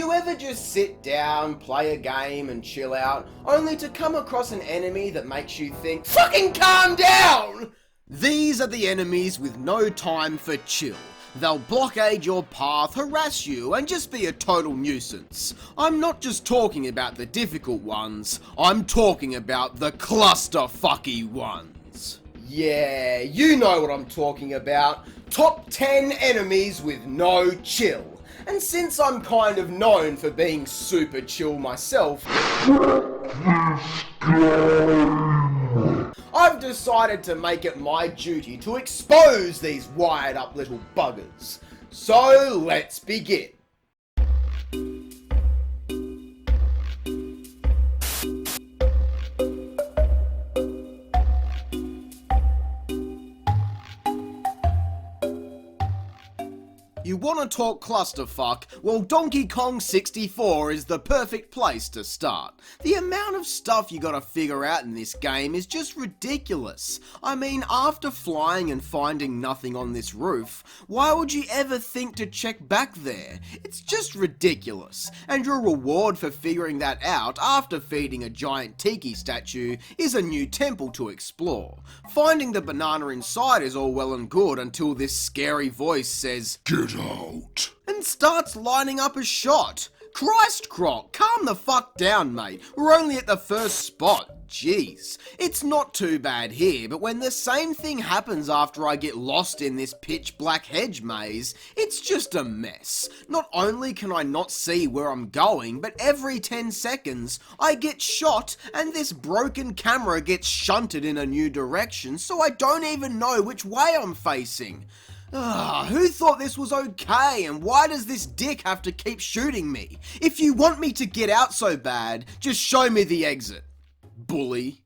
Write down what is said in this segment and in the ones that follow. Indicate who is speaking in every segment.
Speaker 1: you ever just sit down, play a game and chill out, only to come across an enemy that makes you think, fucking calm down? These are the enemies with no time for chill. They'll blockade your path, harass you, and just be a total nuisance. I'm not just talking about the difficult ones, I'm talking about the clusterfucky ones. Yeah, you know what I'm talking about. Top 10 enemies with no chill. And since I'm kind of known for being super chill myself, I've decided to make it my duty to expose these wired up little buggers. So let's begin. You wanna talk clusterfuck? Well, Donkey Kong 64 is the perfect place to start. The amount of stuff you gotta figure out in this game is just ridiculous. I mean, after flying and finding nothing on this roof, why would you ever think to check back there? It's just ridiculous. And your reward for figuring that out after feeding a giant tiki statue is a new temple to explore. Finding the banana inside is all well and good until this scary voice says, "Get out," and starts lining up a shot. Christ Croc, calm the fuck down, mate. We're only at the first spot. Jeez. It's not too bad here, but when the same thing happens after I get lost in this pitch black hedge maze, it's just a mess. Not only can I not see where I'm going, but every 10 seconds I get shot and this broken camera gets shunted in a new direction, so I don't even know which way I'm facing. Who thought this was okay, and why does this dick have to keep shooting me? If you want me to get out so bad, just show me the exit. Bully.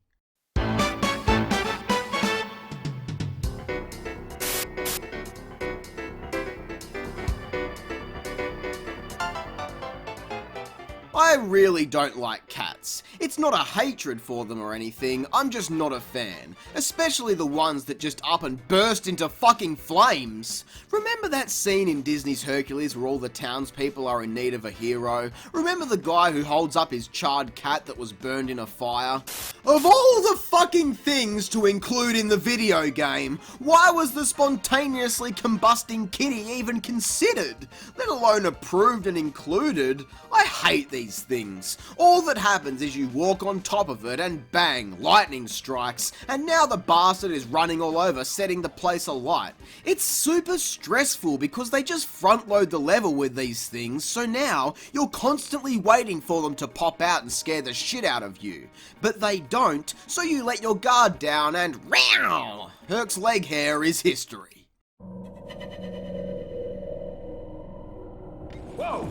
Speaker 1: I really don't like cats. It's not a hatred for them or anything, I'm just not a fan. Especially the ones that just up and burst into fucking flames. Remember that scene in Disney's Hercules where all the townspeople are in need of a hero? Remember the guy who holds up his charred cat that was burned in a fire? Of all the fucking things to include in the video game, why was the spontaneously combusting kitty even considered? Let alone approved and included? I hate these things. All that happens is you walk on top of it and bang, lightning strikes, and now the bastard is running all over setting the place alight. It's super stressful because they just front load the level with these things, so now you're constantly waiting for them to pop out and scare the shit out of you. But they don't, so you let your guard down and ROW! Herc's leg hair is history. Whoa!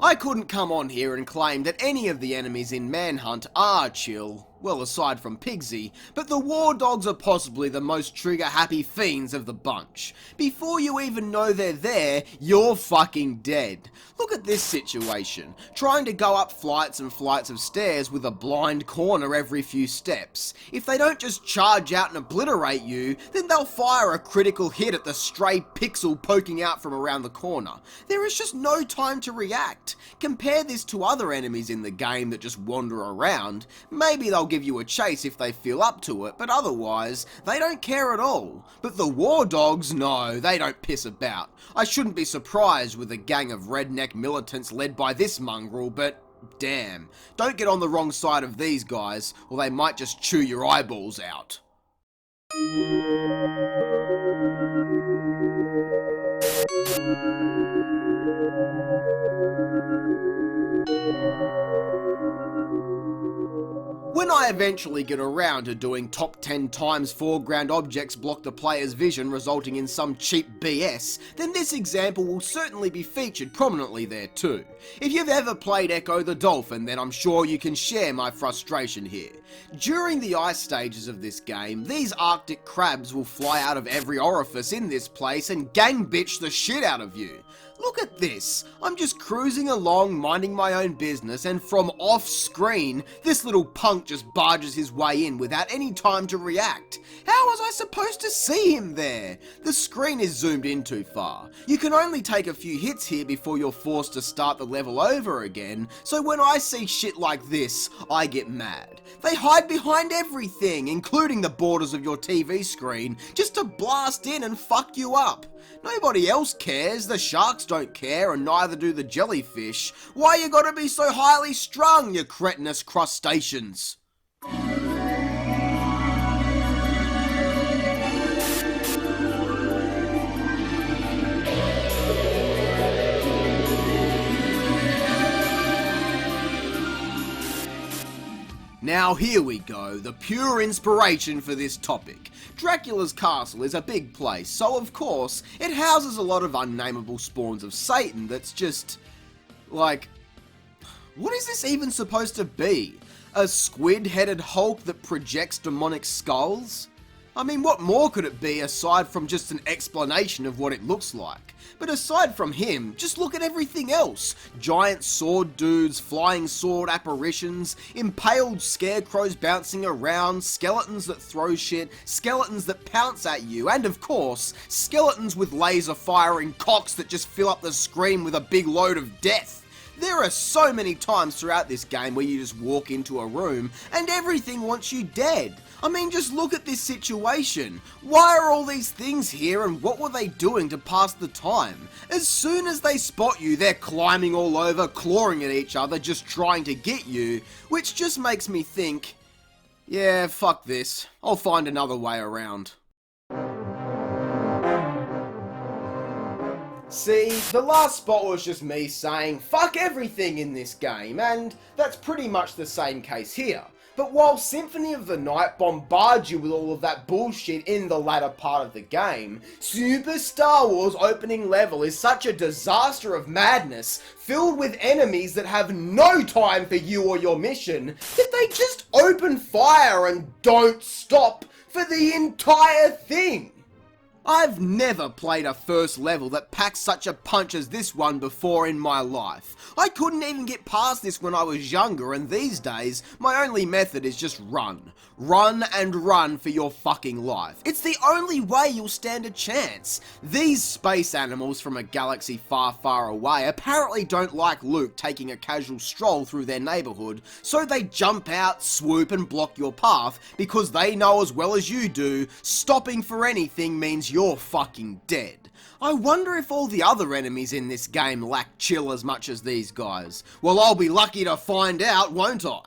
Speaker 1: I couldn't come on here and claim that any of the enemies in Manhunt are chill, well aside from Pigsy, but the war dogs are possibly the most trigger-happy fiends of the bunch. Before you even know they're there, you're fucking dead. Look at this situation, trying to go up flights and flights of stairs with a blind corner every few steps. If they don't just charge out and obliterate you, then they'll fire a critical hit at the stray pixel poking out from around the corner. There is just no time to react. Compare this to other enemies in the game that just wander around. Maybe they'll give you a chase if they feel up to it, but otherwise, they don't care at all. But the war dogs, no, they don't piss about. I shouldn't be surprised with a gang of redneck militants led by this mongrel, but damn. Don't get on the wrong side of these guys, or they might just chew your eyeballs out. When I eventually get around to doing top 10 times foreground objects block the player's vision resulting in some cheap BS, then this example will certainly be featured prominently there too. If you've ever played Ecco the Dolphin, then I'm sure you can share my frustration here. During the ice stages of this game, these arctic crabs will fly out of every orifice in this place and gang bitch the shit out of you. Look at this, I'm just cruising along minding my own business and from off screen, this little punk just just barges his way in without any time to react. How was I supposed to see him there? The screen is zoomed in too far. You can only take a few hits here before you're forced to start the level over again, so when I see shit like this, I get mad. They hide behind everything, including the borders of your TV screen, just to blast in and fuck you up. Nobody else cares, the sharks don't care, and neither do the jellyfish. Why you gotta be so highly strung, you cretinous crustaceans? Now here we go, the pure inspiration for this topic. Dracula's castle is a big place, so of course, it houses a lot of unnameable spawns of Satan that's just, like, what is this even supposed to be? A squid-headed Hulk that projects demonic skulls? I mean, what more could it be aside from just an explanation of what it looks like? But aside from him, just look at everything else. Giant sword dudes, flying sword apparitions, impaled scarecrows bouncing around, skeletons that throw shit, skeletons that pounce at you, and of course, skeletons with laser firing cocks that just fill up the screen with a big load of death. There are so many times throughout this game where you just walk into a room and everything wants you dead. I mean, just look at this situation. Why are all these things here and what were they doing to pass the time? As soon as they spot you, they're climbing all over, clawing at each other, just trying to get you, which just makes me think, yeah, fuck this. I'll find another way around. See, the last spot was just me saying, fuck everything in this game, and that's pretty much the same case here. But while Symphony of the Night bombards you with all of that bullshit in the latter part of the game, Super Star Wars opening level is such a disaster of madness, filled with enemies that have no time for you or your mission, that they just open fire and don't stop for the entire thing. I've never played a first level that packs such a punch as this one before in my life. I couldn't even get past this when I was younger, and these days, my only method is just run. Run and run for your fucking life. It's the only way you'll stand a chance. These space animals from a galaxy far, far away apparently don't like Luke taking a casual stroll through their neighborhood, so they jump out, swoop and block your path because they know as well as you do, stopping for anything means you're fucking dead. I wonder if all the other enemies in this game lack chill as much as these guys. Well, I'll be lucky to find out, won't I?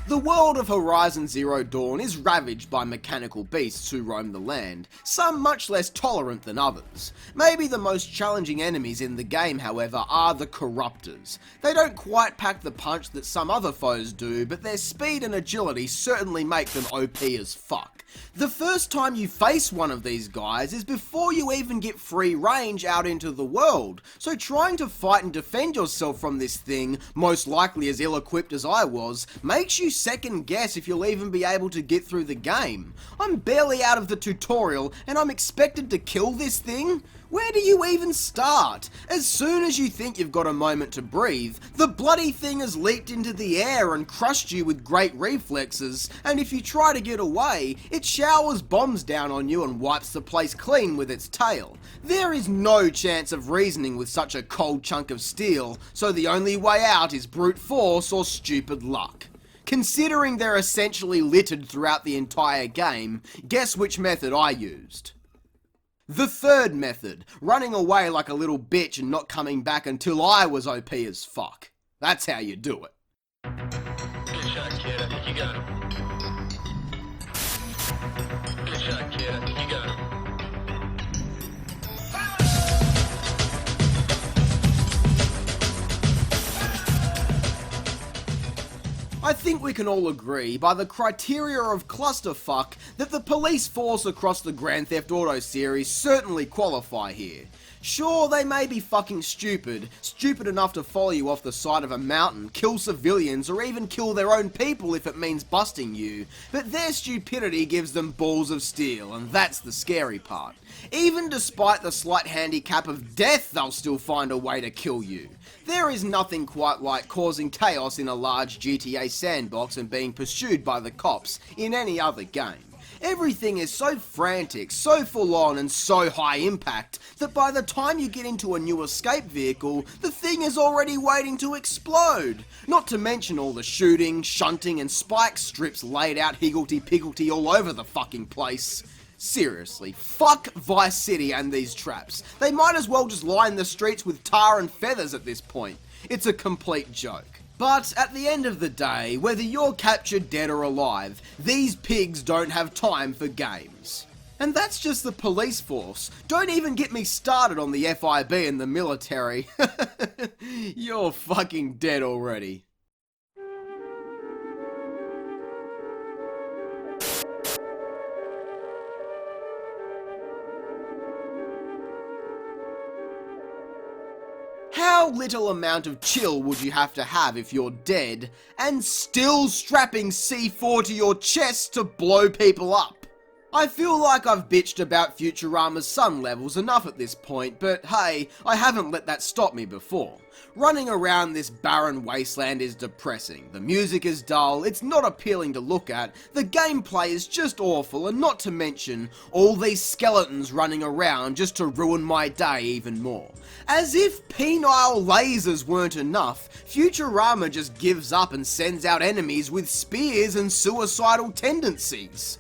Speaker 1: The world of Horizon Zero Dawn is ravaged by mechanical beasts who roam the land, some much less tolerant than others. Maybe the most challenging enemies in the game, however, are the Corruptors. They don't quite pack the punch that some other foes do, but their speed and agility certainly make them OP as fuck. The first time you face one of these guys is before you even get free range out into the world, so trying to fight and defend yourself from this thing, most likely as ill-equipped as I was, makes you second guess if you'll even be able to get through the game. I'm barely out of the tutorial and I'm expected to kill this thing? Where do you even start? As soon as you think you've got a moment to breathe, the bloody thing has leaped into the air and crushed you with great reflexes, and if you try to get away, it showers bombs down on you and wipes the place clean with its tail. There is no chance of reasoning with such a cold chunk of steel, so the only way out is brute force or stupid luck. Considering they're essentially littered throughout the entire game, guess which method I used? The third method, running away like a little bitch and not coming back until I was OP as fuck. That's how you do it.
Speaker 2: Good shot, kid. I think you got him. Good shot, kid. I think you got him.
Speaker 1: I think we can all agree, by the criteria of clusterfuck, that the police force across the Grand Theft Auto series certainly qualify here. Sure, they may be fucking stupid enough to follow you off the side of a mountain, kill civilians, or even kill their own people if it means busting you, but their stupidity gives them balls of steel, and that's the scary part. Even despite the slight handicap of death, they'll still find a way to kill you. There is nothing quite like causing chaos in a large GTA sandbox and being pursued by the cops in any other game. Everything is so frantic, so full on, and so high impact that by the time you get into a new escape vehicle, the thing is already waiting to explode. Not to mention all the shooting, shunting, and spike strips laid out higgledy-piggledy all over the fucking place. Seriously, fuck Vice City and these traps. They might as well just line the streets with tar and feathers at this point. It's a complete joke. But at the end of the day, whether you're captured dead or alive, these pigs don't have time for games. And that's just the police force. Don't even get me started on the FIB and the military. You're fucking dead already. How little amount of chill would you have to have if you're dead and still strapping C4 to your chest to blow people up? I feel like I've bitched about Futurama's sun levels enough at this point, but hey, I haven't let that stop me before. Running around this barren wasteland is depressing, the music is dull, it's not appealing to look at, the gameplay is just awful, and not to mention all these skeletons running around just to ruin my day even more. As if penile lasers weren't enough, Futurama just gives up and sends out enemies with spears and suicidal tendencies.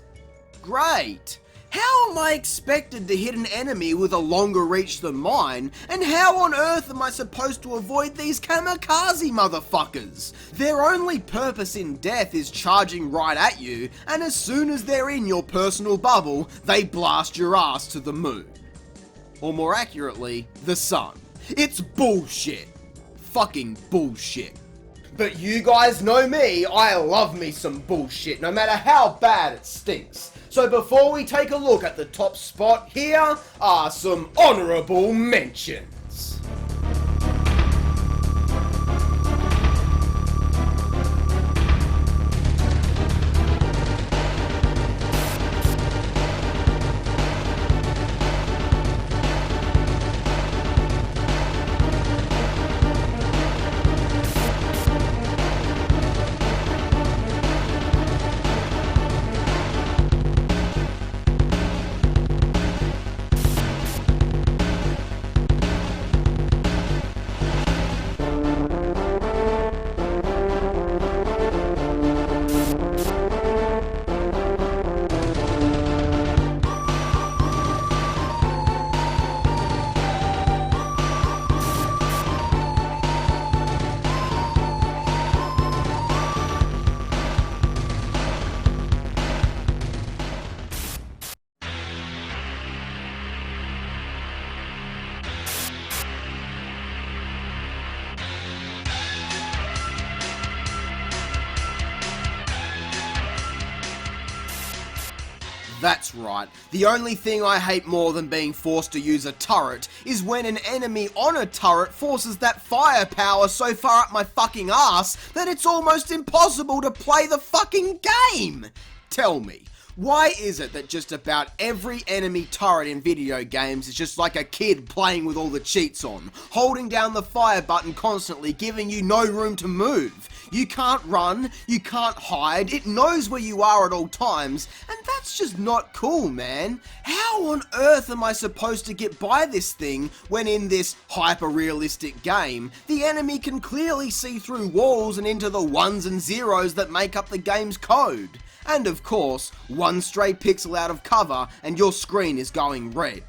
Speaker 1: Great! How am I expected to hit an enemy with a longer reach than mine, and how on earth am I supposed to avoid these kamikaze motherfuckers? Their only purpose in death is charging right at you, and as soon as they're in your personal bubble, they blast your ass to the moon. Or more accurately, the sun. It's bullshit. Fucking bullshit. But you guys know me, I love me some bullshit, no matter how bad it stinks. So before we take a look at the top spot, here are some honourable mentions. That's right, the only thing I hate more than being forced to use a turret is when an enemy on a turret forces that firepower so far up my fucking ass that it's almost impossible to play the fucking game! Tell me, why is it that just about every enemy turret in video games is just like a kid playing with all the cheats on, holding down the fire button constantly, giving you no room to move? You can't run, you can't hide, it knows where you are at all times, and that's just not cool, man. How on earth am I supposed to get by this thing when in this hyper-realistic game, the enemy can clearly see through walls and into the ones and zeros that make up the game's code? And of course, one stray pixel out of cover and your screen is going red.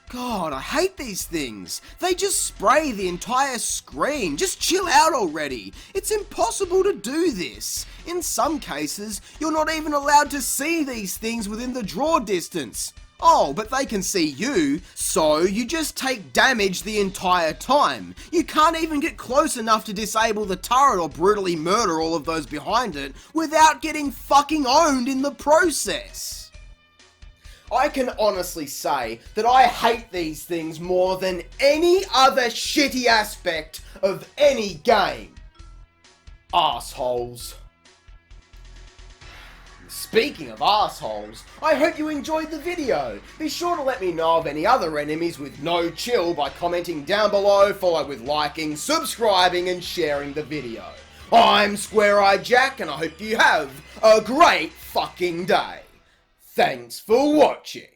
Speaker 1: God, I hate these things. They just spray the entire screen. Just chill out already. It's impossible to do this. In some cases, you're not even allowed to see these things within the draw distance. Oh, but they can see you, so you just take damage the entire time. You can't even get close enough to disable the turret or brutally murder all of those behind it without getting fucking owned in the process. I can honestly say that I hate these things more than any other shitty aspect of any game. Arseholes. Speaking of arseholes, I hope you enjoyed the video. Be sure to let me know of any other enemies with no chill by commenting down below, followed with liking, subscribing and sharing the video. I'm Square Eyed Jack and I hope you have a great fucking day. Thanks for watching.